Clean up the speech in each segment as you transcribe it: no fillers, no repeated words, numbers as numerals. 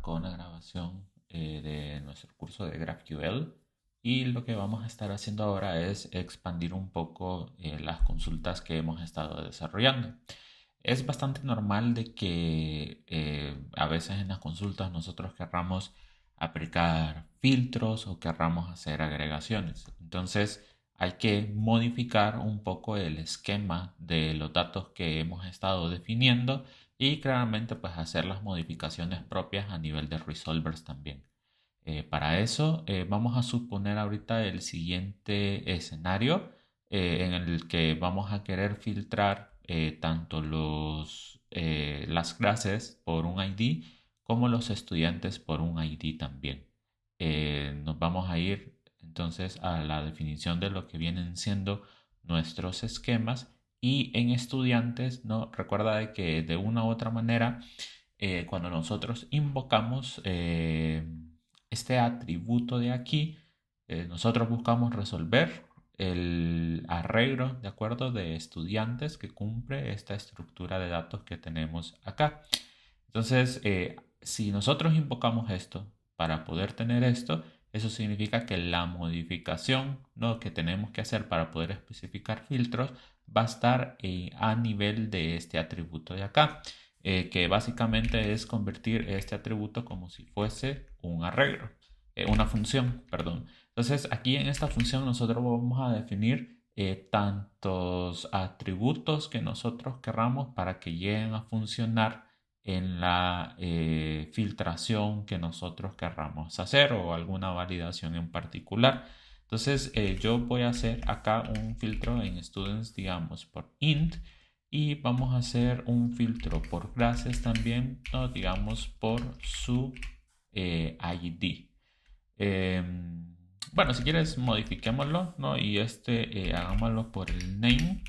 con la grabación de nuestro curso de GraphQL y lo que vamos a estar haciendo ahora es expandir un poco las consultas que hemos estado desarrollando. Es bastante normal de que a veces en las consultas nosotros querramos aplicar filtros o querramos hacer agregaciones. Entonces hay que modificar un poco el esquema de los datos que hemos estado definiendo y claramente pues hacer las modificaciones propias a nivel de resolvers también. Para eso vamos a suponer ahorita el siguiente escenario en el que vamos a querer filtrar tanto las clases por un ID como los estudiantes por un ID también. Nos vamos a ir entonces a la definición de lo que vienen siendo nuestros esquemas y en estudiantes, ¿no? Recuerda de que de una u otra manera, cuando nosotros invocamos este atributo de aquí, nosotros buscamos resolver el arreglo, ¿de acuerdo? De estudiantes que cumple esta estructura de datos que tenemos acá. Entonces, si nosotros invocamos esto para poder tener esto, eso significa que la modificación, ¿no?, que tenemos que hacer para poder especificar filtros va a estar a nivel de este atributo de acá, que básicamente es convertir este atributo como si fuese un arreglo, una función, perdón. Entonces, aquí en esta función nosotros vamos a definir tantos atributos que nosotros querramos para que lleguen a funcionar en la filtración que nosotros querramos hacer o alguna validación en particular. Entonces yo voy a hacer acá un filtro en students, digamos, por int, y vamos a hacer un filtro por clases también, ¿no?, digamos, por su ID. Bueno, si quieres modifiquémoslo, ¿no? Y hagámoslo por el name,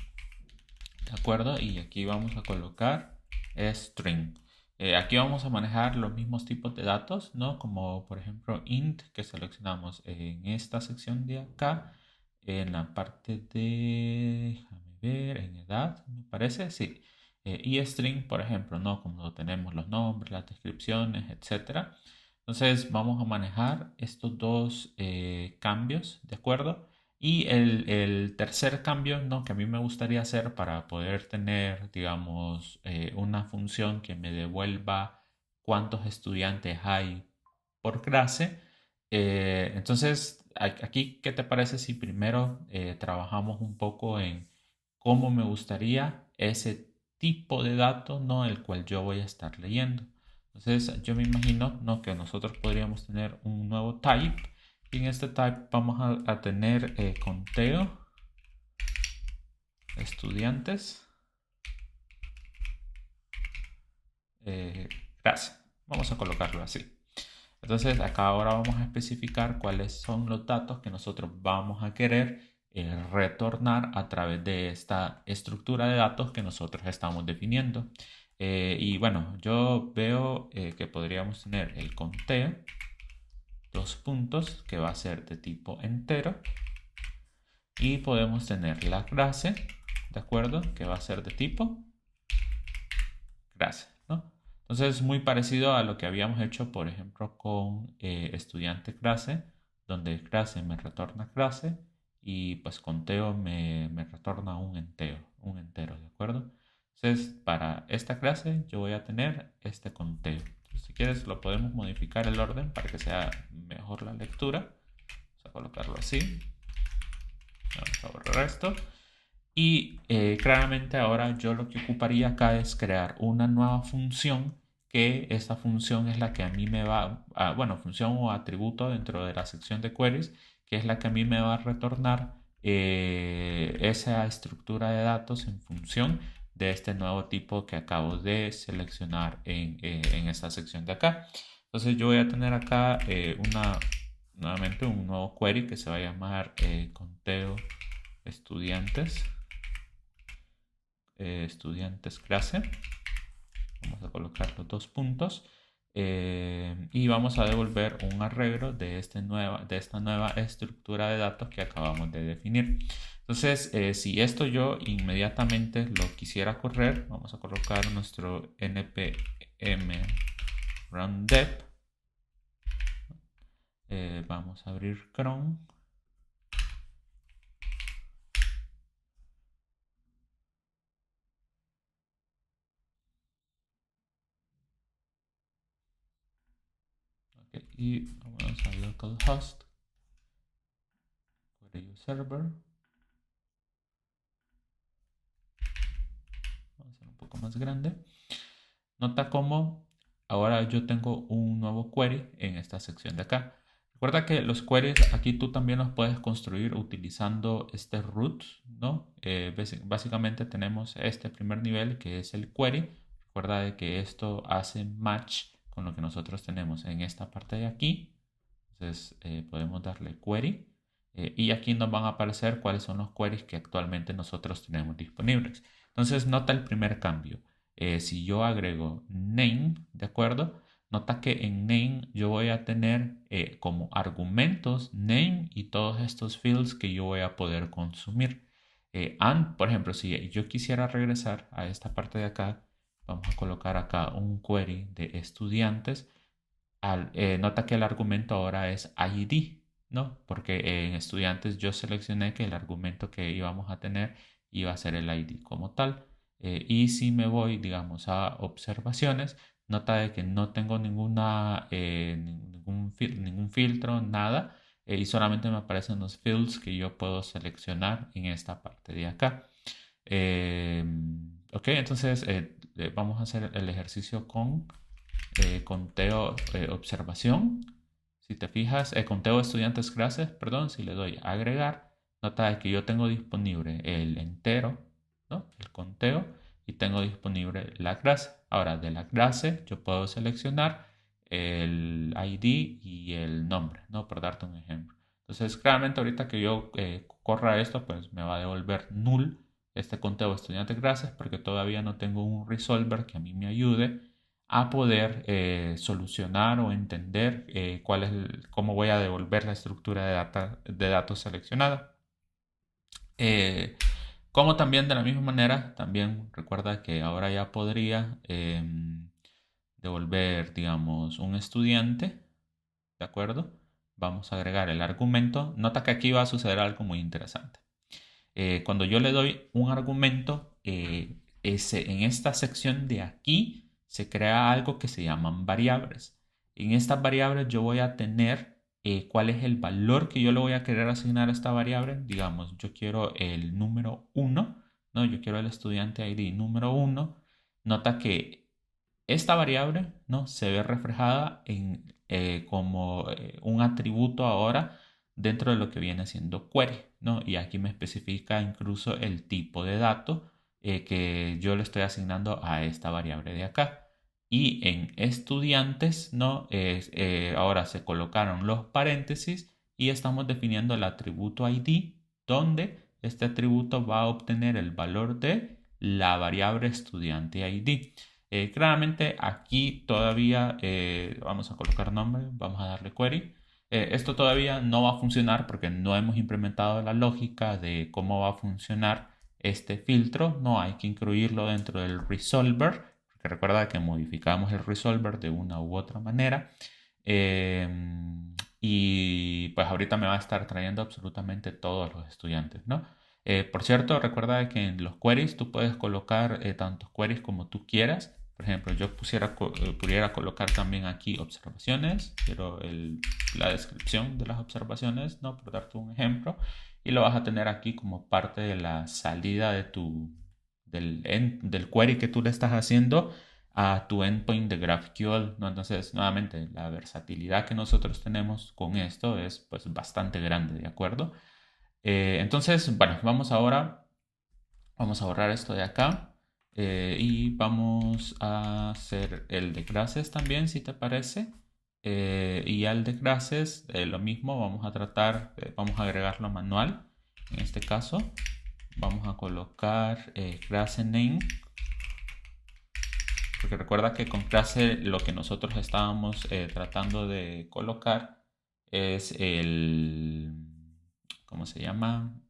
¿de acuerdo? Y aquí vamos a colocar string. Aquí vamos a manejar los mismos tipos de datos, ¿no? Como por ejemplo int, que seleccionamos en esta sección de acá, en la parte de, déjame ver, en edad, me parece, sí. Y string, por ejemplo, ¿no? Como tenemos los nombres, las descripciones, etcétera. Entonces vamos a manejar estos dos cambios, ¿de acuerdo? Y el tercer cambio, ¿no?, que a mí me gustaría hacer para poder tener, digamos, una función que me devuelva cuántos estudiantes hay por clase. Entonces, aquí, ¿qué te parece si primero trabajamos un poco en cómo me gustaría ese tipo de datos, ¿no?, el cual yo voy a estar leyendo? Entonces, yo me imagino, ¿no?, que nosotros podríamos tener un nuevo type y en este type vamos a tener conteo estudiantes clase. Vamos a colocarlo así. Entonces acá ahora vamos a especificar cuáles son los datos que nosotros vamos a querer retornar a través de esta estructura de datos que nosotros estamos definiendo. Y bueno, yo veo que podríamos tener el conteo, dos puntos, que va a ser de tipo entero. Y podemos tener la clase, ¿de acuerdo?, que va a ser de tipo clase, ¿no? Entonces, muy parecido a lo que habíamos hecho, por ejemplo, con estudiante clase, donde clase me retorna clase y pues conteo me retorna un entero, ¿de acuerdo? Entonces, para esta clase yo voy a tener este conteo. Entonces, si quieres, lo podemos modificar el orden para que sea mejor la lectura. Vamos a colocarlo así. Vamos a borrar esto. Y claramente ahora yo lo que ocuparía acá es crear una nueva función, que esa función es la que a mí me va a, bueno, función o atributo dentro de la sección de queries, que es la que a mí me va a retornar esa estructura de datos en función de este nuevo tipo que acabo de seleccionar en esta sección de acá. Entonces yo voy a tener acá nuevamente un nuevo query que se va a llamar conteo estudiantes clase. Vamos a colocar los dos puntos y vamos a devolver un arreglo de esta nueva estructura de datos que acabamos de definir. Entonces, si esto yo inmediatamente lo quisiera correr, vamos a colocar nuestro npm run dev Vamos a abrir Chrome. Okay, y vamos a localhost, query server. Vamos a hacer un poco más grande. Nota cómo ahora yo tengo un nuevo query en esta sección de acá. Recuerda que los queries aquí tú también los puedes construir utilizando este root, ¿no? Básicamente tenemos este primer nivel que es el query. Recuerda de que esto hace match con lo que nosotros tenemos en esta parte de aquí. Entonces podemos darle query y aquí nos van a aparecer cuáles son los queries que actualmente nosotros tenemos disponibles. Entonces nota el primer cambio. Si yo agrego name, ¿de acuerdo? Nota que en name yo voy a tener como argumentos name y todos estos fields que yo voy a poder consumir. Por ejemplo, si yo quisiera regresar a esta parte de acá, vamos a colocar acá un query de estudiantes. Nota que el argumento ahora es ID, ¿no? Porque en estudiantes yo seleccioné que el argumento que íbamos a tener iba a ser el ID como tal. Y si me voy, digamos, a observaciones, nota de que no tengo ningún filtro, nada, y solamente me aparecen los fields que yo puedo seleccionar en esta parte de acá. Ok, entonces vamos a hacer el ejercicio con conteo observación. Si te fijas, conteo estudiantes clases, perdón, si le doy a agregar, nota que yo tengo disponible el entero, ¿no? El conteo, y tengo disponible la clase. Ahora, de la clase yo puedo seleccionar el ID y el nombre, ¿no? Por darte un ejemplo. Entonces, claramente ahorita que yo corra esto, pues me va a devolver null este conteo estudiante clases porque todavía no tengo un resolver que a mí me ayude a poder solucionar o entender cómo voy a devolver la estructura de datos seleccionada. Como también de la misma manera, también recuerda que ahora ya podría devolver, digamos, un estudiante, ¿de acuerdo? Vamos a agregar el argumento. Nota que aquí va a suceder algo muy interesante. Cuando yo le doy un argumento, en esta sección de aquí se crea algo que se llaman variables. En estas variables yo voy a tener cuál es el valor que yo le voy a querer asignar a esta variable. Digamos, yo quiero el número 1, ¿no? Yo quiero el estudiante ID número 1. Nota que esta variable, ¿no? Se ve reflejada como un atributo ahora dentro de lo que viene siendo query, ¿no? Y aquí me especifica incluso el tipo de dato que yo le estoy asignando a esta variable de acá. Y en estudiantes, ¿no? Ahora se colocaron los paréntesis y estamos definiendo el atributo ID, donde este atributo va a obtener el valor de la variable estudiante ID. Claramente aquí todavía vamos a colocar nombre, vamos a darle query. Esto todavía no va a funcionar porque no hemos implementado la lógica de cómo va a funcionar este filtro. No hay que incluirlo dentro del resolver, porque recuerda que modificamos el resolver de una u otra manera. Y pues ahorita me va a estar trayendo absolutamente todos los estudiantes, ¿no? Por cierto, recuerda que en los queries tú puedes colocar tantos queries como tú quieras. Por ejemplo, yo pudiera colocar también aquí observaciones, pero la descripción de las observaciones, ¿no? Por darte un ejemplo, y lo vas a tener aquí como parte de la salida del query que tú le estás haciendo a tu endpoint de GraphQL, ¿no? Entonces, nuevamente, la versatilidad que nosotros tenemos con esto es pues bastante grande, ¿de acuerdo? Entonces, bueno, vamos a borrar esto de acá y vamos a hacer el de clases también, si te parece. Y al de clases, lo mismo, vamos a agregarlo manual. En este caso, vamos a colocar clase name. Porque recuerda que con clase lo que nosotros estábamos tratando de colocar es ¿cómo se llama?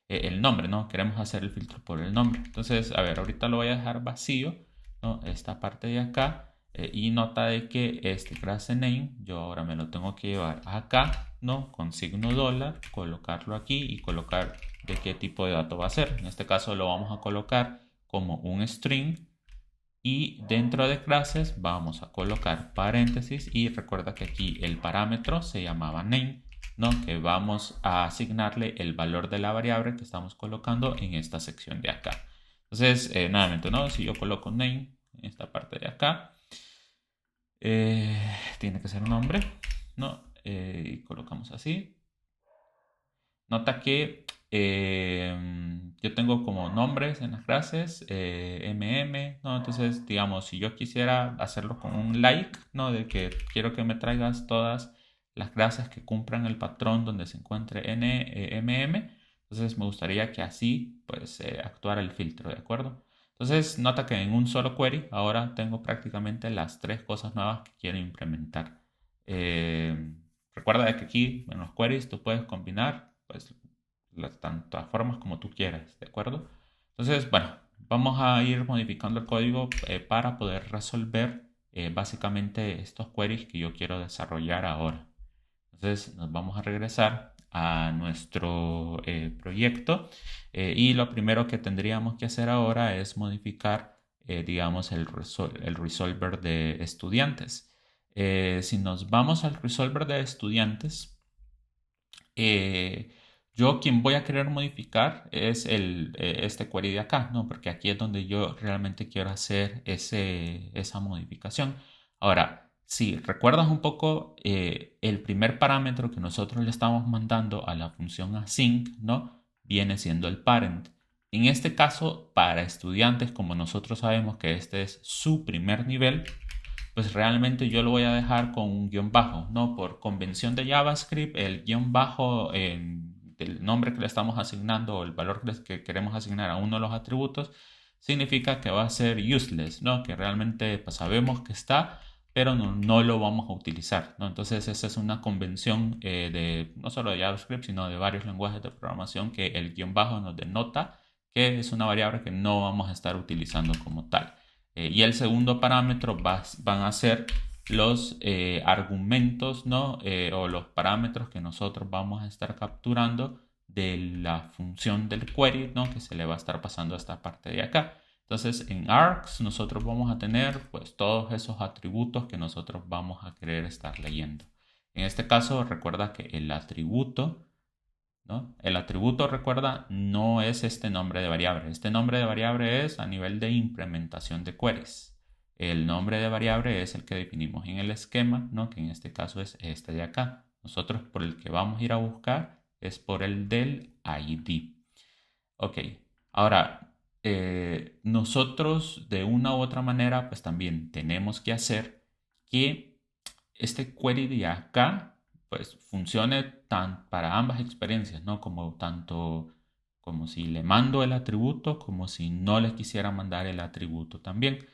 El nombre, ¿no? Queremos hacer el filtro por el nombre. Entonces, a ver, ahorita lo voy a dejar vacío, ¿no? Esta parte de acá. Y nota de que este class name yo ahora me lo tengo que llevar acá, ¿no? Con signo dólar, colocarlo aquí y colocar de qué tipo de dato va a ser. En este caso lo vamos a colocar como un string y dentro de clases vamos a colocar paréntesis y recuerda que aquí el parámetro se llamaba name, ¿no? Que vamos a asignarle el valor de la variable que estamos colocando en esta sección de acá. Entonces, nuevamente, ¿no? Si yo coloco name en esta parte de acá, tiene que ser nombre, ¿no? Y colocamos así. Nota que yo tengo como nombres en las clases, ¿no? Entonces, digamos, si yo quisiera hacerlo con un like, ¿no? De que quiero que me traigas todas las clases que cumplan el patrón donde se encuentre entonces me gustaría que así, pues, actuara el filtro, ¿de acuerdo? Entonces, nota que en un solo query ahora tengo prácticamente las tres cosas nuevas que quiero implementar. Eh, Recuerda de que aquí en los queries tú puedes combinar pues las tantas formas como tú quieras, ¿de acuerdo? Entonces, bueno, vamos a ir modificando el código para poder resolver básicamente estos queries que yo quiero desarrollar ahora. Entonces, nos vamos a regresar a nuestro proyecto y lo primero que tendríamos que hacer ahora es modificar, digamos, el resolver de estudiantes. Si nos vamos al resolver de estudiantes, yo quien voy a querer modificar es este query de acá, ¿no? Porque aquí es donde yo realmente quiero hacer esa modificación. Ahora, si recuerdas un poco, el primer parámetro que nosotros le estamos mandando a la función async, ¿no? Viene siendo el parent. En este caso, para estudiantes, como nosotros sabemos que este es su primer nivel, pues realmente yo lo voy a dejar con un guión bajo, ¿no? Por convención de JavaScript, el guión bajo del nombre que le estamos asignando o el valor que queremos asignar a uno de los atributos significa que va a ser useless, ¿no? Que realmente pues, sabemos que está, pero no lo vamos a utilizar, ¿no? Entonces esa es una convención de no solo de JavaScript, sino de varios lenguajes de programación que el guión bajo nos denota que es una variable que no vamos a estar utilizando como tal. Y el segundo parámetro van a ser los argumentos, ¿no? O los parámetros que nosotros vamos a estar capturando de la función del query, ¿no? Que se le va a estar pasando a esta parte de acá. Entonces en args nosotros vamos a tener pues todos esos atributos que nosotros vamos a querer estar leyendo. En este caso recuerda que el atributo, ¿no? El atributo, recuerda, no es este nombre de variable. Este nombre de variable es a nivel de implementación de queries. El nombre de variable es el que definimos en el esquema, ¿no? Que en este caso es este de acá. Nosotros por el que vamos a ir a buscar es por el del ID. Ok, ahora nosotros de una u otra manera pues también tenemos que hacer que este query de acá pues funcione para ambas experiencias, ¿no? Como tanto como si le mando el atributo como si no le quisiera mandar el atributo también.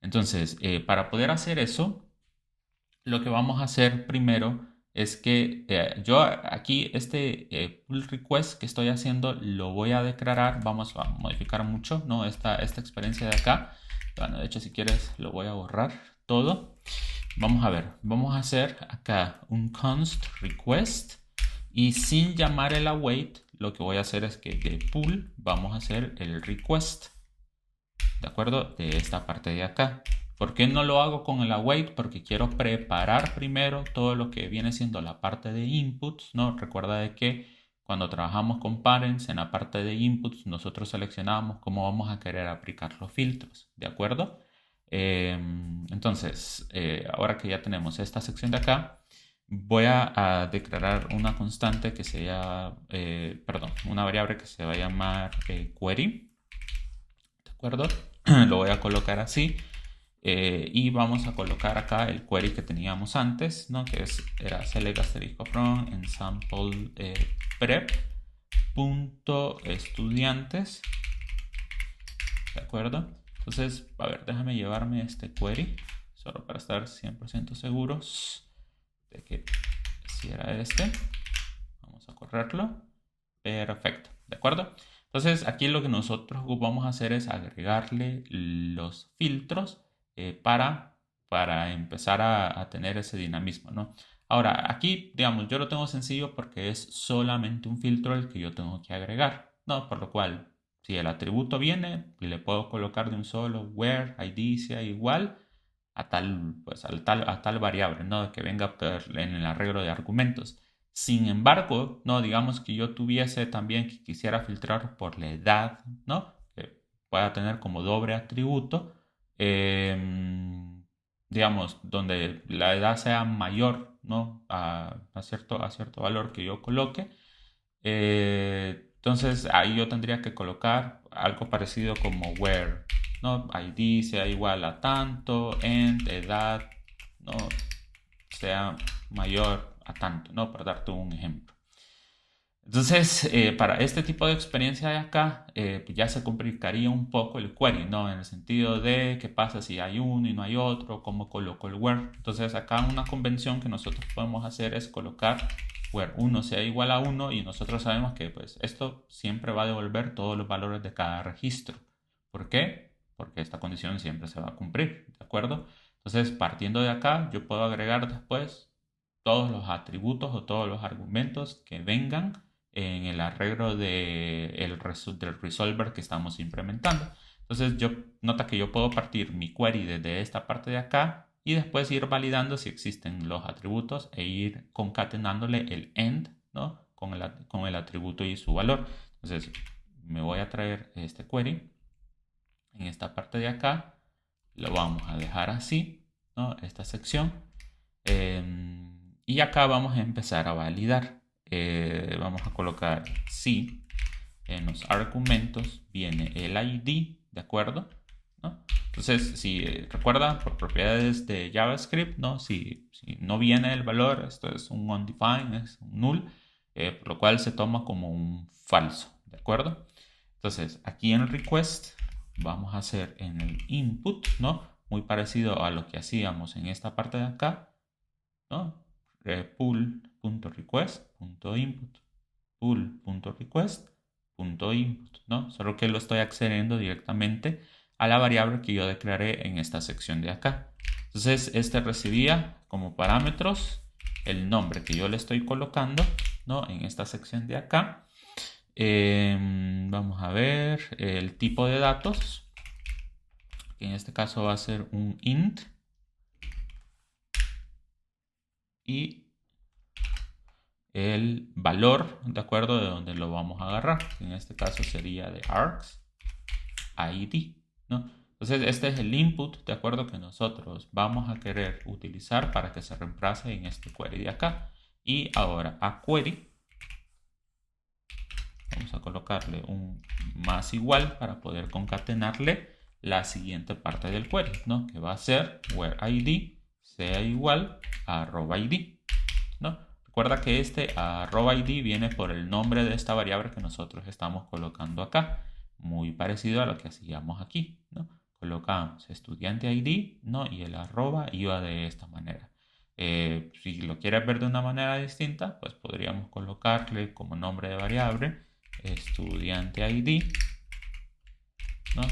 Entonces, para poder hacer eso, lo que vamos a hacer primero es que yo aquí este pull request que estoy haciendo lo voy a declarar, vamos a modificar mucho, ¿no? Esta experiencia de acá. Bueno, de hecho si quieres lo voy a borrar todo. Vamos a ver, vamos a hacer acá un const request y sin llamar el await, lo que voy a hacer es que de pull vamos a hacer el request, ¿de acuerdo? De esta parte de acá. ¿Por qué no lo hago con el await? Porque quiero preparar primero todo lo que viene siendo la parte de inputs, ¿no? Recuerda de que cuando trabajamos con parents, en la parte de inputs, nosotros seleccionamos cómo vamos a querer aplicar los filtros, ¿de acuerdo? Entonces, ahora que ya tenemos esta sección de acá, voy a declarar una constante que se llama, perdón, una variable que se va a llamar query, ¿de acuerdo? Lo voy a colocar así. Y vamos a colocar acá el query que teníamos antes, ¿no? Que era select asterisco from en sample prep punto estudiantes, ¿de acuerdo? Entonces, a ver, déjame llevarme este query solo para estar 100% seguros de que si era este. Vamos a correrlo. Perfecto, ¿de acuerdo? Entonces, aquí lo que nosotros vamos a hacer es agregarle los filtros para para empezar a tener ese dinamismo, ¿no? Ahora, aquí, digamos, yo lo tengo sencillo porque es solamente un filtro el que yo tengo que agregar, ¿no? Por lo cual, si el atributo viene, le puedo colocar de un solo where ID sea igual a tal, pues, a tal variable, ¿no? Que venga en el arreglo de argumentos. Sin embargo, no, digamos que yo tuviese también que quisiera filtrar por la edad, ¿no? Que pueda tener como doble atributo, digamos, donde la edad sea mayor, ¿no? A cierto valor que yo coloque. Entonces ahí yo tendría que colocar algo parecido como where, ¿no? ID sea igual a tanto, end, edad, ¿no? Sea mayor a tanto, ¿no? Para darte un ejemplo. Entonces, para este tipo de experiencia de acá, pues ya se complicaría un poco el query, ¿no? En el sentido de qué pasa si hay uno y no hay otro, cómo coloco el where. Entonces, acá una convención que nosotros podemos hacer es colocar where 1 sea igual a 1 y nosotros sabemos que pues esto siempre va a devolver todos los valores de cada registro. ¿Por qué? Porque esta condición siempre se va a cumplir, ¿de acuerdo? Entonces, partiendo de acá, yo puedo agregar después todos los atributos o todos los argumentos que vengan en el arreglo del resolver que estamos implementando. Entonces, nota que yo puedo partir mi query desde esta parte de acá y después ir validando si existen los atributos e ir concatenándole el end, ¿no? Con el atributo y su valor. Entonces, me voy a traer este query en esta parte de acá. Lo vamos a dejar así, ¿no? Esta sección. Y acá vamos a empezar a validar. Vamos a colocar si en los argumentos viene el ID, ¿de acuerdo? ¿No? Entonces, si recuerda, por propiedades de JavaScript, ¿no? Si no viene el valor, esto es un undefined, es un null, por lo cual se toma como un falso, ¿de acuerdo? Entonces, aquí en el request vamos a hacer en el input, ¿no? Muy parecido a lo que hacíamos en esta parte de acá, ¿no? Pull.request.input, pull.request.input, ¿no? Solo que lo estoy accediendo directamente a la variable que yo declaré en esta sección de acá. Entonces, este recibía como parámetros el nombre que yo le estoy colocando, ¿no? En esta sección de acá. Vamos a ver el tipo de datos, que en este caso va a ser un int. Y el valor, de acuerdo, de donde lo vamos a agarrar. En este caso sería de args ID, ¿no? Entonces este es el input, de acuerdo, que nosotros vamos a querer utilizar para que se reemplace en este query de acá. Y ahora a query vamos a colocarle un más igual para poder concatenarle la siguiente parte del query, ¿no? Que va a ser where ID sea igual a @id, ¿no? Recuerda que este @id viene por el nombre de esta variable que nosotros estamos colocando acá, muy parecido a lo que hacíamos aquí, ¿no? Colocamos estudiante ID, ¿no? Y el arroba iba de esta manera. Si lo quieres ver de una manera distinta, pues podríamos colocarle como nombre de variable estudiante ID, ¿no?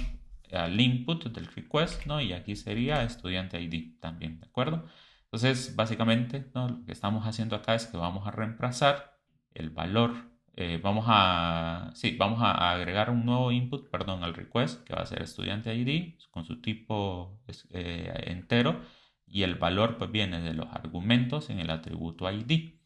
Al input del request, ¿no? Y aquí sería estudiante ID también, ¿de acuerdo? Entonces, básicamente, ¿no? Lo que estamos haciendo acá es que vamos a reemplazar el valor, vamos a agregar un nuevo input, perdón, al request, que va a ser estudiante ID con su tipo entero, y el valor pues viene de los argumentos en el atributo ID.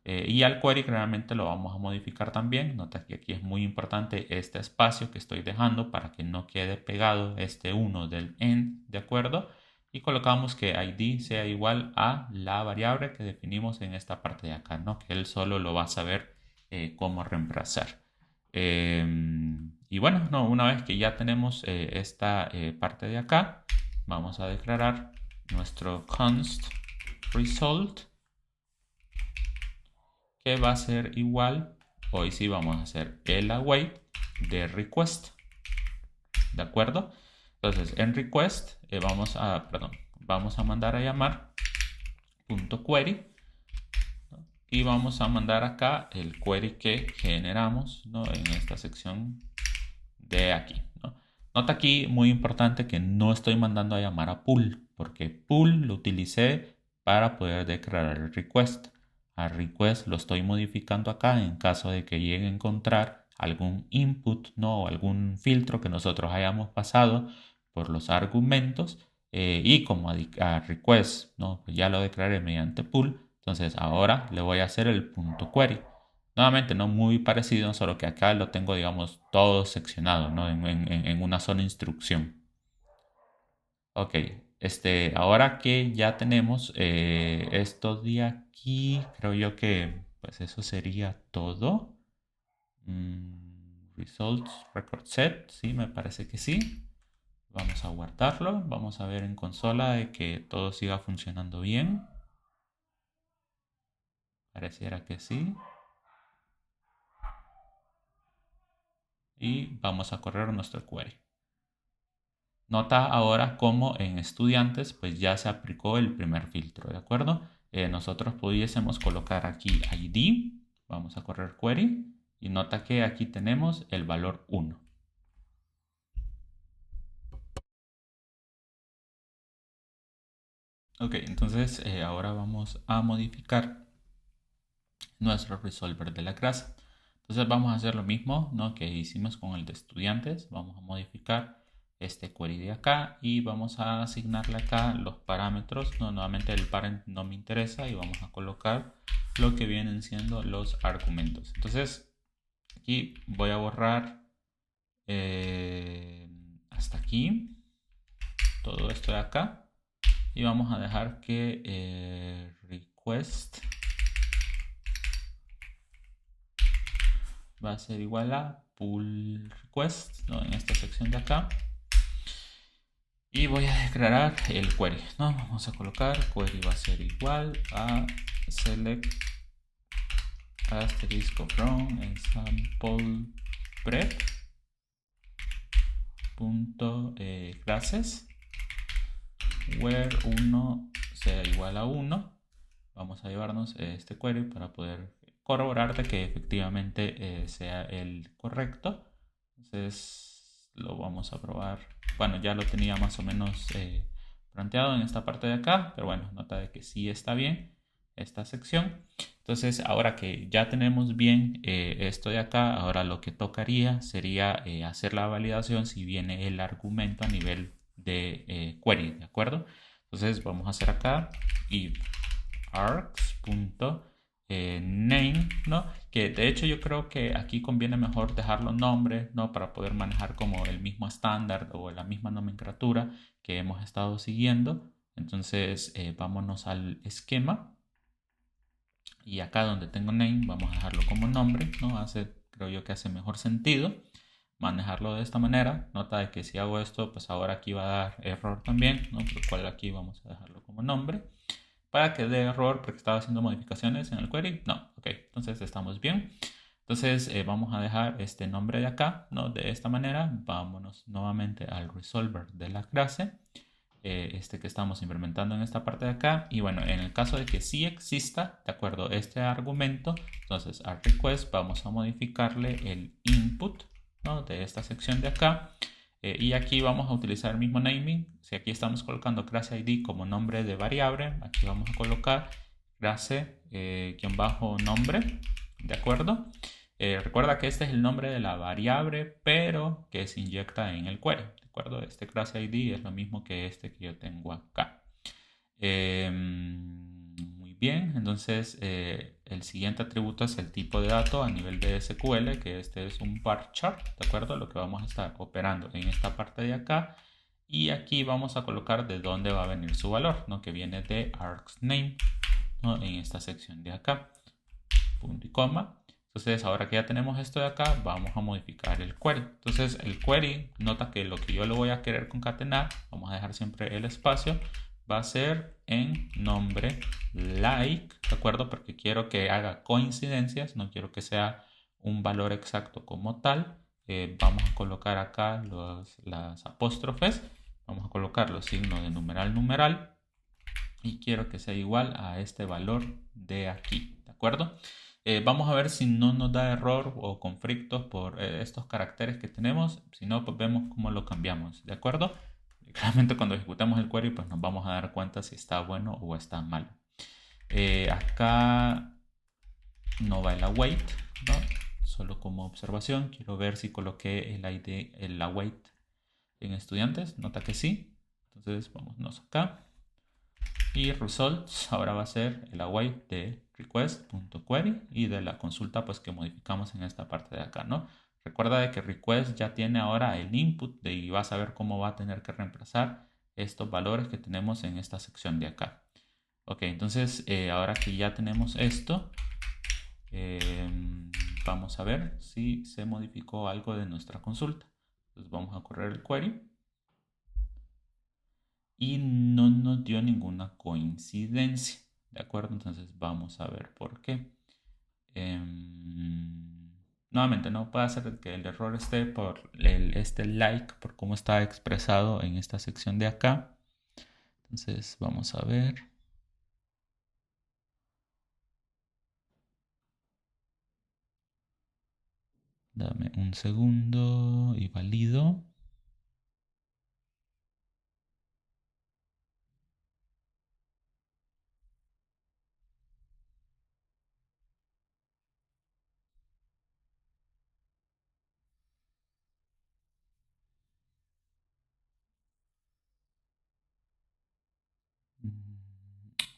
Y al query claramente lo vamos a modificar también. Nota que aquí es muy importante este espacio que estoy dejando para que no quede pegado este 1 del end, ¿de acuerdo? Y colocamos que ID sea igual a la variable que definimos en esta parte de acá, ¿no? Que él solo lo va a saber cómo reemplazar. Y bueno, no, una vez que ya tenemos esta parte de acá, vamos a declarar nuestro const result, que va a ser igual, hoy sí vamos a hacer el await de request, ¿de acuerdo? Entonces en request vamos a mandar a llamar .query, ¿no? Y vamos a mandar acá el query que generamos, ¿no? En esta sección de aquí, ¿no? Nota aquí muy importante que no estoy mandando a llamar a pool, porque pull lo utilicé para poder declarar el request. Al request lo estoy modificando acá en caso de que llegue a encontrar algún input, ¿no? O algún filtro que nosotros hayamos pasado por los argumentos y como a request, ¿no? Pues ya lo declaré mediante pull. Entonces ahora le voy a hacer el punto query. Nuevamente, no muy parecido, solo que acá lo tengo, digamos, todo seccionado, ¿no? En una sola instrucción. Ok, ahora que ya tenemos esto de aquí, creo yo que pues eso sería todo. Results record set, sí, me parece que sí. Vamos a guardarlo, vamos a ver en consola de que todo siga funcionando bien. Pareciera que sí. Y vamos a correr nuestro query. Nota ahora cómo en estudiantes pues ya se aplicó el primer filtro, ¿de acuerdo? Nosotros pudiésemos colocar aquí ID, vamos a correr query y nota que aquí tenemos el valor 1. Ok, entonces ahora vamos a modificar nuestro resolver de la clase. Entonces vamos a hacer lo mismo, ¿no? Que hicimos con el de estudiantes. Vamos a modificar este query de acá y vamos a asignarle acá los parámetros. No, nuevamente el parent no me interesa y vamos a colocar lo que vienen siendo los argumentos. Entonces aquí voy a borrar hasta aquí todo esto de acá y vamos a dejar que request va a ser igual a pull request, ¿no? En esta sección de acá. Y voy a declarar el query, ¿no? Vamos a colocar query va a ser igual a select asterisco from example prep punto clases where 1 sea igual a 1. Vamos a llevarnos este query para poder corroborar de que efectivamente sea el correcto. Entonces lo vamos a probar. Bueno, ya lo tenía más o menos planteado en esta parte de acá, pero bueno, nota de que sí está bien esta sección. Entonces ahora que ya tenemos bien esto de acá, ahora lo que tocaría sería hacer la validación si viene el argumento a nivel de query, ¿de acuerdo? Entonces vamos a hacer acá y args.name, ¿no? Que de hecho yo creo que aquí conviene mejor dejarlo nombre, ¿no? Para poder manejar como el mismo estándar o la misma nomenclatura que hemos estado siguiendo. Entonces vámonos al esquema y acá donde tengo name vamos a dejarlo como nombre, ¿no? Creo yo que hace mejor sentido manejarlo de esta manera. Nota de que si hago esto, pues ahora aquí va a dar error también, ¿no? Por lo cual aquí vamos a dejarlo como nombre. Para que dé error porque estaba haciendo modificaciones en el query. No, ok, entonces estamos bien. Entonces vamos a dejar este nombre de acá, ¿no? De esta manera. Vámonos nuevamente al resolver de la clase. Que estamos implementando en esta parte de acá. Y bueno, en el caso de que sí exista, de acuerdo, este argumento, entonces al request vamos a modificarle el input, ¿no? De esta sección de acá. Y aquí vamos a utilizar el mismo naming. Si aquí estamos colocando clase ID como nombre de variable, aquí vamos a colocar clase nombre, ¿de acuerdo? Recuerda que este es el nombre de la variable, pero que se inyecta en el query, ¿de acuerdo? Este clase ID es lo mismo que este que yo tengo acá. Muy bien, entonces el siguiente atributo es el tipo de dato a nivel de SQL, que este es un bar chart, ¿de acuerdo? Lo que vamos a estar operando en esta parte de acá. Y aquí vamos a colocar de dónde va a venir su valor, ¿no? Que viene de argsName, ¿no? En esta sección de acá, punto y coma. Entonces ahora que ya tenemos esto de acá, vamos a modificar el query. Entonces el query, nota que lo que yo lo voy a querer concatenar, vamos a dejar siempre el espacio, va a ser en nombre like, ¿de acuerdo? Porque quiero que haga coincidencias, no quiero que sea un valor exacto como tal. Vamos a colocar acá las apóstrofes, vamos a colocar los signos de numeral y quiero que sea igual a este valor de aquí, ¿de acuerdo? Vamos a ver si no nos da error o conflictos por estos caracteres que tenemos. Si no, pues vemos cómo lo cambiamos, ¿de acuerdo? claramente cuando ejecutemos el query pues nos vamos a dar cuenta si está bueno o está malo. Acá no va el await, ¿no? Solo como observación, quiero ver si coloqué el ID, el await en estudiantes. Nota que sí. Entonces vámonos acá. Y results ahora va a ser el await de request.query y de la consulta pues que modificamos en esta parte de acá, ¿no? Recuerda de que request ya tiene ahora el input y vas a ver cómo va a tener que reemplazar estos valores que tenemos en esta sección de acá. Ok, entonces ahora que ya tenemos esto, vamos a ver si se modificó algo de nuestra consulta. Entonces vamos a correr el query y no nos dio ninguna coincidencia, ¿de acuerdo? Entonces vamos a ver por qué. Nuevamente, no puede ser que el error esté por este like, por cómo está expresado en esta sección de acá. Entonces vamos a ver. Dame un segundo y valido.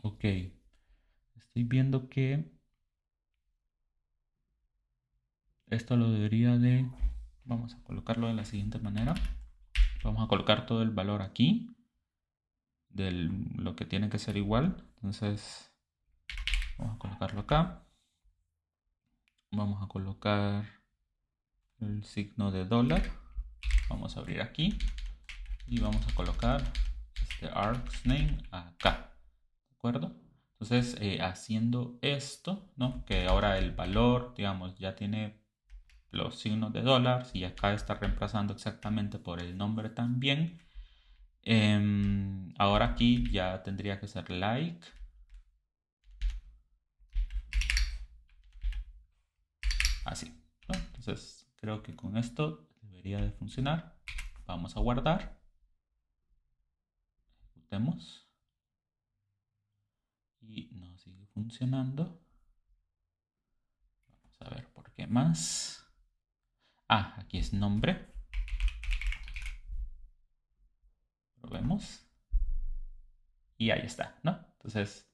Ok, estoy viendo que esto lo debería de... Vamos a colocarlo de la siguiente manera. Vamos a colocar todo el valor aquí de lo que tiene que ser igual. Entonces vamos a colocarlo acá. Vamos a colocar el signo de dólar. Vamos a abrir aquí y vamos a colocar este args name acá, ¿de acuerdo? Entonces haciendo esto, ¿no? Que ahora el valor, digamos, ya tiene los signos de dólar y acá está reemplazando exactamente por el nombre también. Ahora aquí ya tendría que ser like. Así, ¿no? Entonces creo que con esto debería de funcionar. Vamos a guardar. Ejecutemos. Y no sigue funcionando. Vamos a ver por qué más. Ah, aquí es nombre. Probemos. Y ahí está, ¿no? Entonces,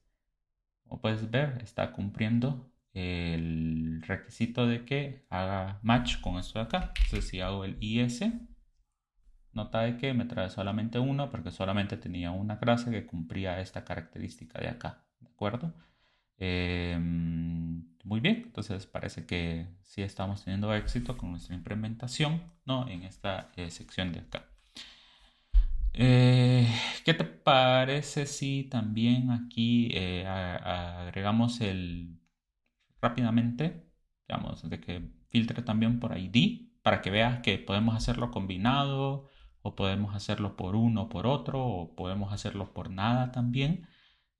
como puedes ver, está cumpliendo el requisito de que haga match con esto de acá. Entonces, si hago el IS, nota de que me trae solamente uno porque solamente tenía una clase que cumplía esta característica de acá, ¿de acuerdo? Muy bien, entonces parece que sí estamos teniendo éxito con nuestra implementación, ¿no? En esta sección de acá. ¿Qué te parece si también aquí agregamos rápidamente, digamos, de que filtre también por ID para que veas que podemos hacerlo combinado o podemos hacerlo por uno o por otro o podemos hacerlo por nada también?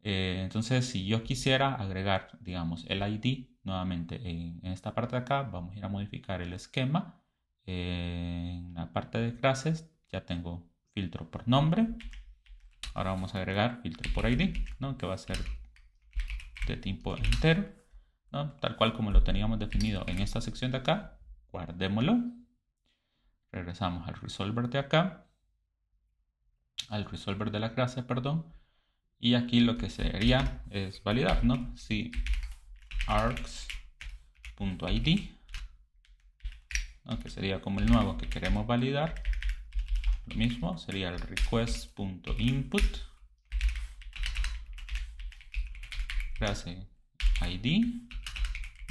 Entonces, si yo quisiera agregar, digamos, el ID nuevamente en esta parte de acá, vamos a ir a modificar el esquema. En la parte de clases ya tengo filtro por nombre. Ahora vamos a agregar filtro por ID, ¿no? Que va a ser de tipo entero, ¿no? Tal cual como lo teníamos definido en esta sección de acá. Guardémoslo. Regresamos al resolver de acá. Al resolver de la clase, perdón. Y aquí lo que sería es validar, ¿no? Si args.id, ¿no? Que sería como el nuevo que queremos validar. Lo mismo sería el request.input clase id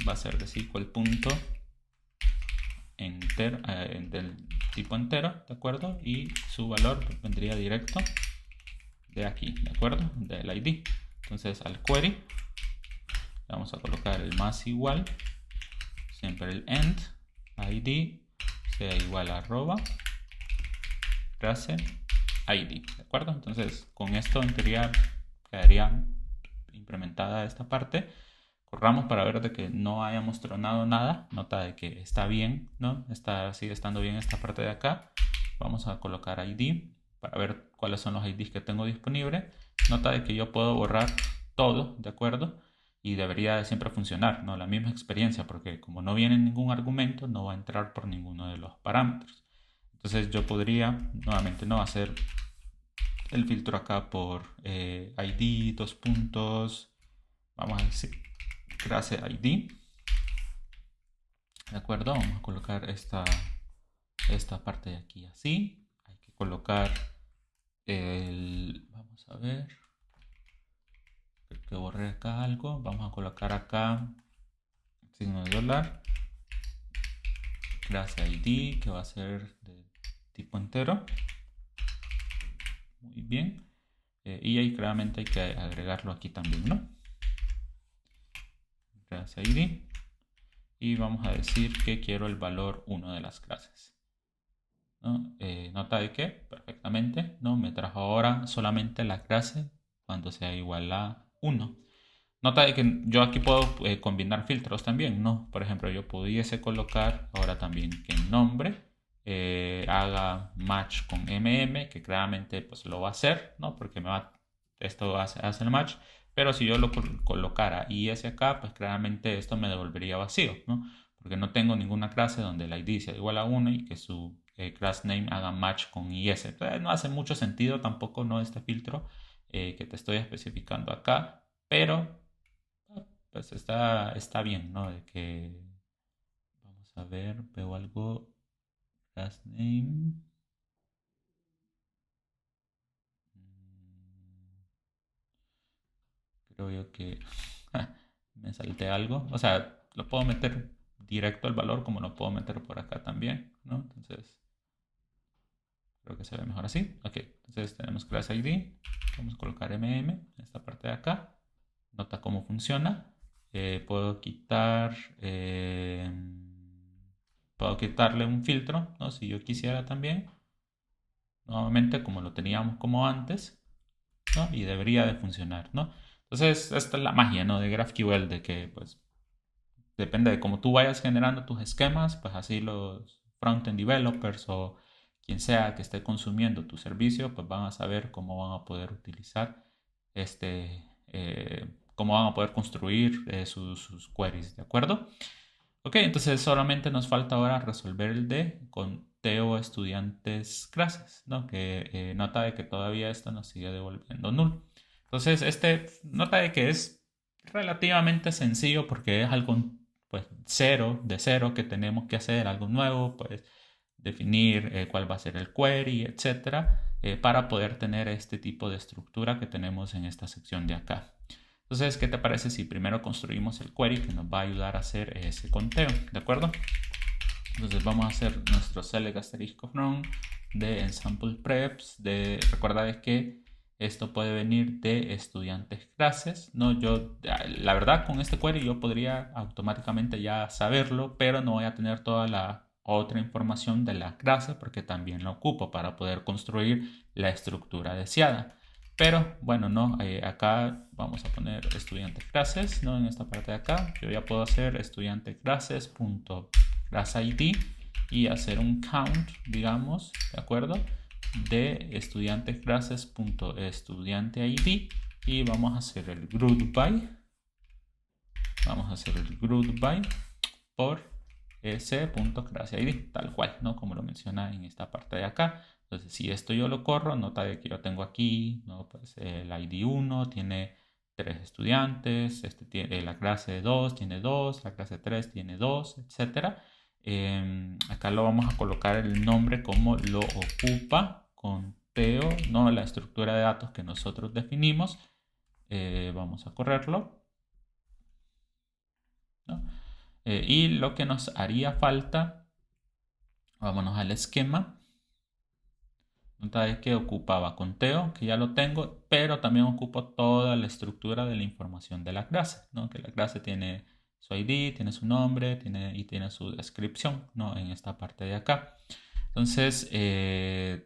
va a ser de SQL punto del tipo entero, ¿de acuerdo? Y su valor vendría directo de aquí, ¿de acuerdo? Del id. Entonces al query vamos a colocar el más igual, siempre el end id sea igual a arroba clase id, ¿de acuerdo? Entonces con esto en teoría quedaría implementada esta parte. Corramos para ver de que no hayamos tronado nada. Nota de que está bien, ¿no? Sigue estando bien esta parte de acá. Vamos a colocar ID para ver cuáles son los IDs que tengo disponibles. Nota de que yo puedo borrar todo, ¿de acuerdo? Y debería de siempre funcionar, ¿no? La misma experiencia, porque como no viene ningún argumento, no va a entrar por ninguno de los parámetros. Entonces yo podría, nuevamente, no hacer el filtro acá por ID, dos puntos, vamos a decir, clase ID. ¿De acuerdo? Vamos a colocar esta parte de aquí así. Hay que colocar vamos a ver, creo que borré acá algo. Vamos a colocar acá signo de dólar, clase ID, que va a ser de tipo entero. Muy bien. Y ahí claramente hay que agregarlo aquí también, ¿no? Clase ID. Y vamos a decir que quiero el valor 1 de las clases, ¿no? Nota de que perfectamente, ¿no? Me trajo ahora solamente la clase cuando sea igual a 1. Nota de que yo aquí puedo combinar filtros también, ¿no? Por ejemplo, yo pudiese colocar ahora también que el nombre haga match con MM, que claramente pues lo va a hacer, ¿no? Porque esto hace el match. Pero si yo lo colocara IS acá, pues claramente esto me devolvería vacío, ¿no? Porque no tengo ninguna clase donde la ID sea igual a 1 y que su class name haga match con IS. Entonces no hace mucho sentido tampoco, ¿no? Este filtro que te estoy especificando acá, pero pues está bien, ¿no? De que, vamos a ver, veo algo, last name. Creo yo que me salté algo. O sea, lo puedo meter directo al valor como lo puedo meter por acá también, ¿no? Entonces, creo que se ve mejor así. Ok, entonces tenemos class ID. Vamos a colocar MM en esta parte de acá. Nota cómo funciona. Puedo quitarle un filtro, ¿no? Si yo quisiera también. Nuevamente, como lo teníamos como antes, ¿no? Y debería de funcionar, ¿no? Entonces, esta es la magia, ¿no? De GraphQL, de que, pues, depende de cómo tú vayas generando tus esquemas, pues así los front-end developers o quien sea que esté consumiendo tu servicio, pues van a saber cómo van a poder utilizar cómo van a poder construir sus queries, ¿de acuerdo? Ok, entonces solamente nos falta ahora resolver el de conteo estudiantes clases, ¿no? Que nota de que todavía esto nos sigue devolviendo null. Entonces, nota de que es relativamente sencillo porque es algo, pues, de cero que tenemos que hacer, algo nuevo, pues, definir cuál va a ser el query, etcétera, para poder tener este tipo de estructura que tenemos en esta sección de acá. Entonces, ¿qué te parece si primero construimos el query que nos va a ayudar a hacer ese conteo? ¿De acuerdo? Entonces vamos a hacer nuestro select asterisk from de ensample preps. Recuerda que esto puede venir de estudiantes clases, ¿no? La verdad, con este query yo podría automáticamente ya saberlo, pero no voy a tener toda la otra información de la clase porque también la ocupo para poder construir la estructura deseada. Pero bueno, no, acá vamos a poner estudiantes clases, ¿no? En esta parte de acá yo ya puedo hacer estudiante class.classID y hacer un count, digamos, ¿de acuerdo? De estudiantes clases.estudianteID y vamos a hacer el group by. Vamos a hacer el group by por ese.classID, tal cual, ¿no? Como lo menciona en esta parte de acá. Entonces, si esto yo lo corro, nota de que yo tengo aquí, ¿no? Pues el ID 1 tiene 3 estudiantes, la clase 2 tiene 2, la clase 3 tiene 2, etc. Acá lo vamos a colocar el nombre como lo ocupa conteo, ¿no? La estructura de datos que nosotros definimos. Vamos a correrlo, ¿no? Y lo que nos haría falta, vámonos al esquema. Nota de que ocupaba conteo, que ya lo tengo, pero también ocupo toda la estructura de la información de la clase, ¿no? Que la clase tiene su ID, tiene su nombre, tiene su descripción, ¿no? En esta parte de acá. Entonces,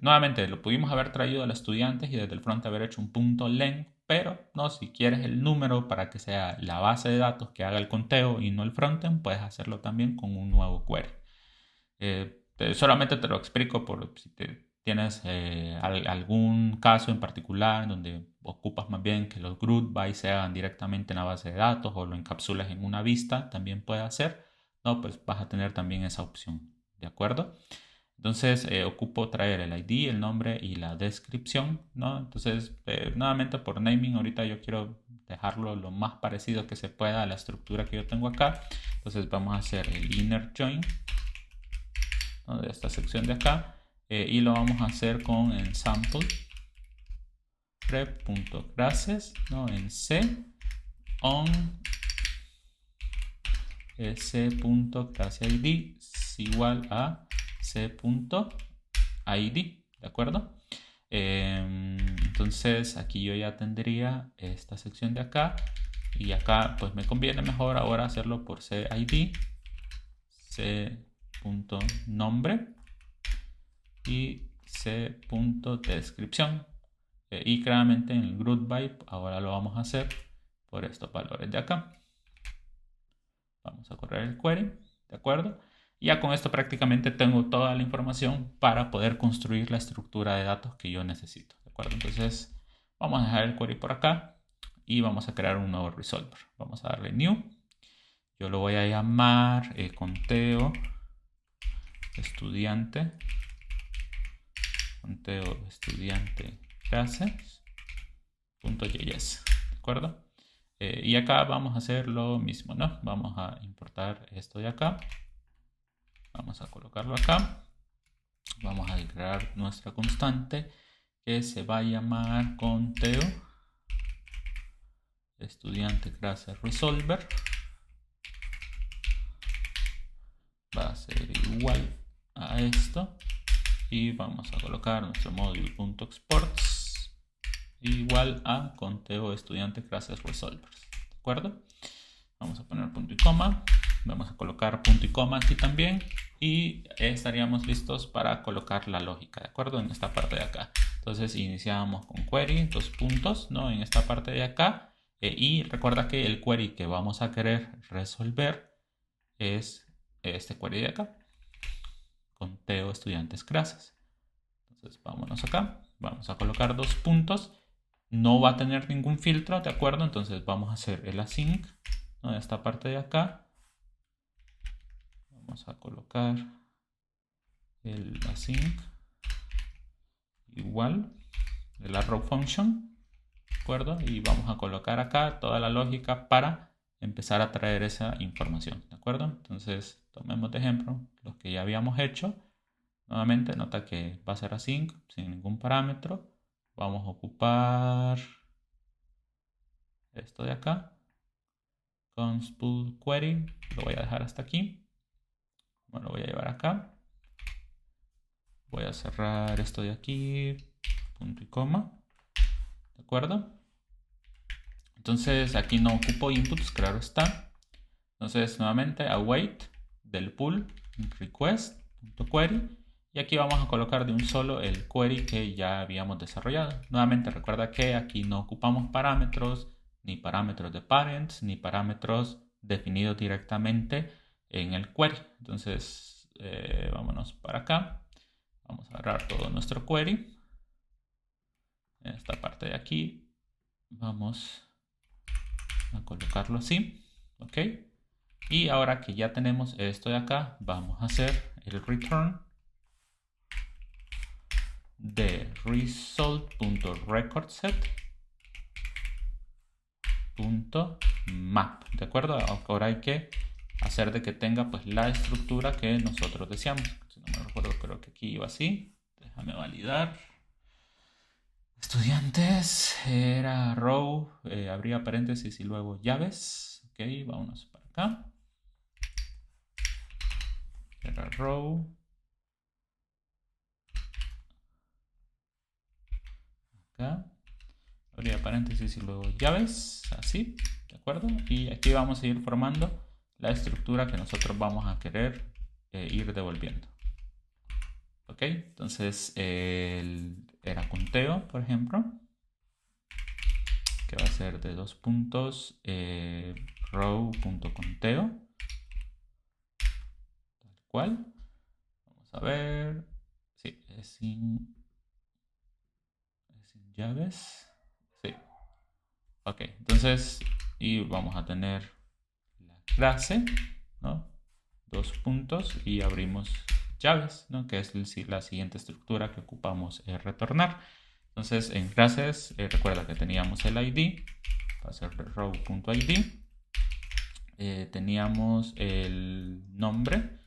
nuevamente, lo pudimos haber traído a los estudiantes y desde el front haber hecho un punto len, pero no, si quieres el número para que sea la base de datos que haga el conteo y no el frontend, puedes hacerlo también con un nuevo query. Solamente te lo explico por si te tienes algún caso en particular donde ocupas más bien que los group by se hagan directamente en la base de datos o lo encapsulas en una vista, también puede hacer, ¿no? Pues vas a tener también esa opción, ¿de acuerdo? Entonces ocupo traer el ID, el nombre y la descripción, ¿no? Entonces, nuevamente por naming, ahorita yo quiero dejarlo lo más parecido que se pueda a la estructura que yo tengo acá. Entonces vamos a hacer el inner join, ¿no? De esta sección de acá, y lo vamos a hacer con el sample rep.classes, ¿no? En C on c.classID es igual a c.id, ¿de acuerdo? Entonces aquí yo ya tendría esta sección de acá, y acá pues me conviene mejor ahora hacerlo por CID, c.nombre y c.descripción, y claramente en el group by ahora lo vamos a hacer por estos valores de acá. Vamos a correr el query, ¿de acuerdo? Y ya con esto prácticamente tengo toda la información para poder construir la estructura de datos que yo necesito, ¿de acuerdo? Entonces vamos a dejar el query por acá y vamos a crear un nuevo resolver. Vamos a darle new. Yo lo voy a llamar conteo estudiante classes.js, ¿de acuerdo? Y acá vamos a hacer lo mismo, ¿no? Vamos a importar esto de acá. Vamos a colocarlo acá. Vamos a declarar nuestra constante que se va a llamar conteo estudiante clase resolver. Va a ser igual a esto. Y vamos a colocar nuestro module.exports igual a conteo estudiante clases resolvers, ¿de acuerdo? Vamos a poner punto y coma. Vamos a colocar punto y coma aquí también. Y estaríamos listos para colocar la lógica, ¿de acuerdo? En esta parte de acá. Entonces iniciamos con query, dos puntos, ¿no? En esta parte de acá. Y recuerda que el query que vamos a querer resolver es este query de acá. Conteo estudiantes clases. Entonces vámonos acá. Vamos a colocar dos puntos. No va a tener ningún filtro, ¿de acuerdo? Entonces vamos a hacer el async, ¿no? De esta parte de acá. Vamos a colocar el async igual el arrow function, ¿de acuerdo? Y vamos a colocar acá toda la lógica para empezar a traer esa información, ¿de acuerdo? Entonces tomemos de ejemplo los que ya habíamos hecho. Nuevamente nota que va a ser async sin ningún parámetro. Vamos a ocupar esto de acá, const pull query, lo voy a dejar hasta aquí. Bueno, lo voy a llevar acá. Voy a cerrar esto de aquí, punto y coma, ¿de acuerdo? Entonces aquí no ocupo inputs, claro está. Entonces nuevamente await del pool request.query, y aquí vamos a colocar de un solo el query que ya habíamos desarrollado. Nuevamente recuerda que aquí no ocupamos parámetros, ni parámetros de parents, ni parámetros definidos directamente en el query. Entonces vámonos para acá. Vamos a agarrar todo nuestro query. En esta parte de aquí vamos a colocarlo así, ¿ok? Y ahora que ya tenemos esto de acá, vamos a hacer el return de result.recordset.map, ¿de acuerdo? Ahora hay que hacer de que tenga pues la estructura que nosotros deseamos. Si no me recuerdo, creo que aquí iba así. Déjame validar. Estudiantes, era row, abría paréntesis y luego llaves. Ok, vámonos para acá. Era row. Acá. Abría paréntesis y luego llaves. Así, ¿de acuerdo? Y aquí vamos a ir formando la estructura que nosotros vamos a querer ir devolviendo. Ok, entonces era conteo, por ejemplo, que va a ser de dos puntos, row.conteo, tal cual. Vamos a ver, Sí, es sin llaves. Sí. Ok, entonces, y vamos a tener la clase, ¿no? Dos puntos y abrimos llaves, ¿no? Que es la siguiente estructura que ocupamos retornar. Entonces, en clases, recuerda que teníamos el ID, va a ser row.id. Teníamos el nombre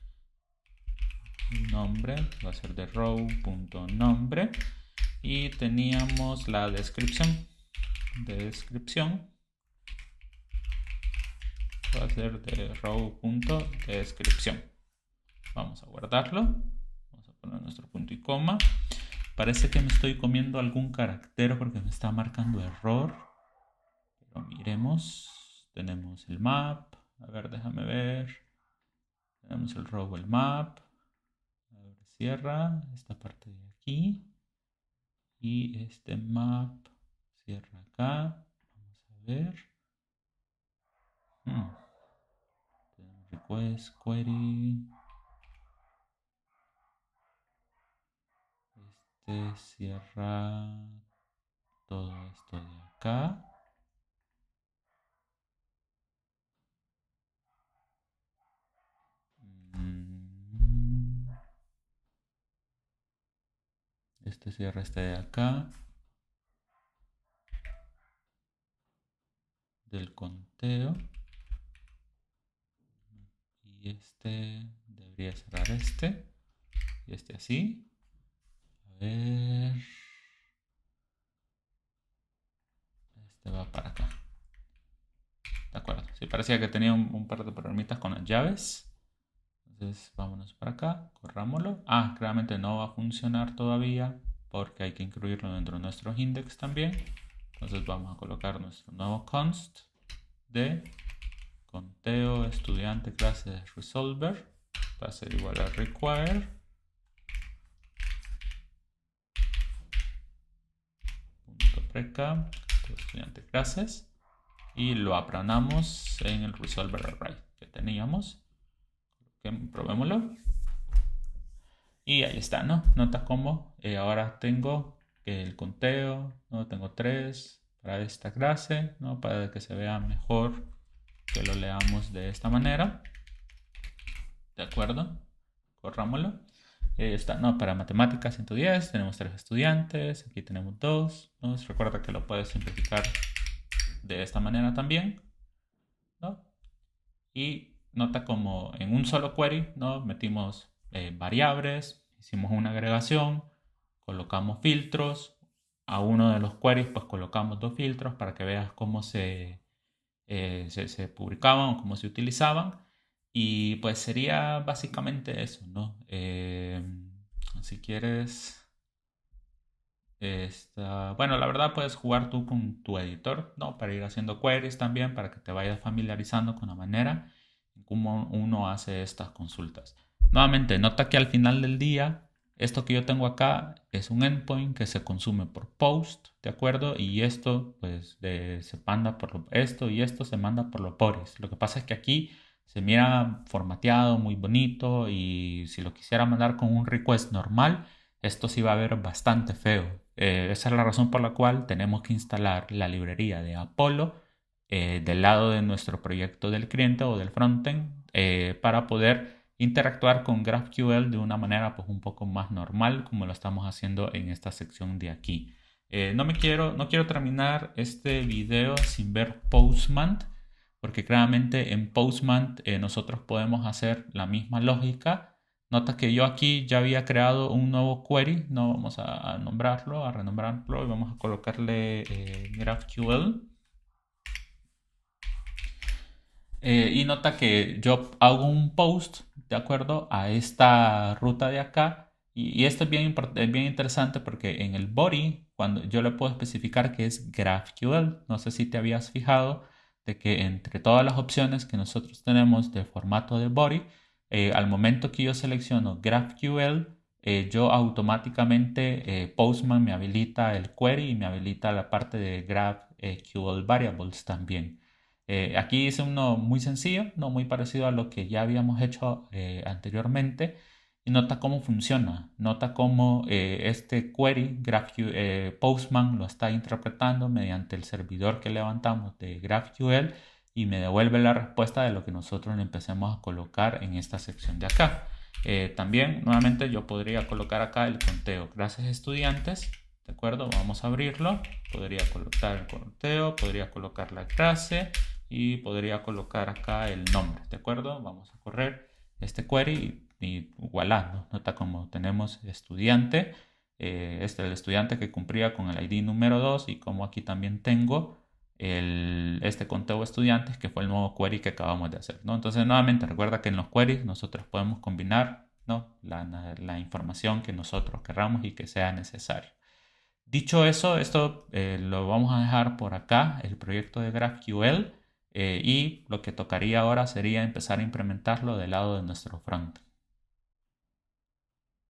va a ser de row.nombre. Y teníamos la descripción va a ser de row.descripción. Vamos a guardarlo, vamos a poner nuestro punto y coma. Parece que me estoy comiendo algún carácter porque me está marcando error, pero miremos. Tenemos el map, a ver, déjame ver. Tenemos el row, el map. A ver, cierra esta parte de aquí y este map cierra acá. Vamos a ver. Request query. Cierra todo esto de acá. Este cierra este de acá. Del conteo. Y este debería cerrar este. Y este así. A ver. Este va para acá. De acuerdo. Sí, parecía que tenía un par de problemitas con las llaves. Entonces vámonos para acá. Corrámoslo. Claramente no va a funcionar todavía porque hay que incluirlo dentro de nuestros index también. Entonces vamos a colocar nuestro nuevo const de conteo estudiante clase resolver. Va a ser igual a require .preca estudiante clases y lo aplanamos en el resolver array que teníamos. Probémoslo. Y ahí está, ¿no? Nota cómo ahora tengo el conteo, ¿no? Tengo 3 para esta clase, ¿no? Para que se vea mejor que lo leamos de esta manera. ¿De acuerdo? Corrámoslo. Está, no, para matemáticas 110 tenemos 3 estudiantes, aquí tenemos 2, ¿no? Recuerda que lo puedes simplificar de esta manera también, ¿no? Y nota como en un solo query, ¿no? Metimos variables, hicimos una agregación, colocamos filtros, a uno de los queries pues colocamos 2 filtros para que veas cómo se publicaban o cómo se utilizaban. Y pues sería básicamente eso, ¿no? Si quieres... bueno, la verdad puedes jugar tú con tu editor, ¿no? Para ir haciendo queries también, para que te vayas familiarizando con la manera en cómo uno hace estas consultas. Nuevamente, nota que al final del día, esto que yo tengo acá es un endpoint que se consume por post, ¿de acuerdo? Y esto, pues, se manda por esto y esto se manda por los bodies. Lo que pasa es que aquí se mira formateado, muy bonito, y si lo quisiera mandar con un request normal, esto sí va a ver bastante feo. Esa es la razón por la cual tenemos que instalar la librería de Apollo del lado de nuestro proyecto del cliente o del frontend para poder interactuar con GraphQL de una manera pues, un poco más normal como lo estamos haciendo en esta sección de aquí. No quiero terminar este video sin ver Postman, porque claramente en Postman nosotros podemos hacer la misma lógica. Nota que yo aquí ya había creado un nuevo query, no vamos a nombrarlo, a renombrarlo y vamos a colocarle GraphQL. Y nota que yo hago un post de acuerdo a esta ruta de acá. Y esto es bien interesante porque en el body, cuando yo le puedo especificar que es GraphQL, no sé si te habías fijado de que entre todas las opciones que nosotros tenemos de formato de body, al momento que yo selecciono GraphQL, yo automáticamente Postman me habilita el query y me habilita la parte de GraphQL Variables también. Aquí hice uno muy sencillo, no muy parecido a lo que ya habíamos hecho anteriormente. y nota cómo funciona, nota cómo este query Postman lo está interpretando mediante el servidor que levantamos de GraphQL y me devuelve la respuesta de lo que nosotros le empecemos a colocar en esta sección de acá. También, nuevamente, yo podría colocar acá el conteo clases estudiantes, ¿de acuerdo? Vamos a abrirlo, podría colocar el conteo, podría colocar la clase y podría colocar acá el nombre, ¿de acuerdo? Vamos a correr este query y voilà, ¿no? Nota como tenemos estudiante, este es el estudiante que cumplía con el ID número 2 y como aquí también tengo este conteo estudiantes que fue el nuevo query que acabamos de hacer, ¿no? Entonces nuevamente recuerda que en los queries nosotros podemos combinar, ¿no? la información que nosotros querramos y que sea necesario. Dicho eso, esto lo vamos a dejar por acá, el proyecto de GraphQL, y lo que tocaría ahora sería empezar a implementarlo del lado de nuestro front.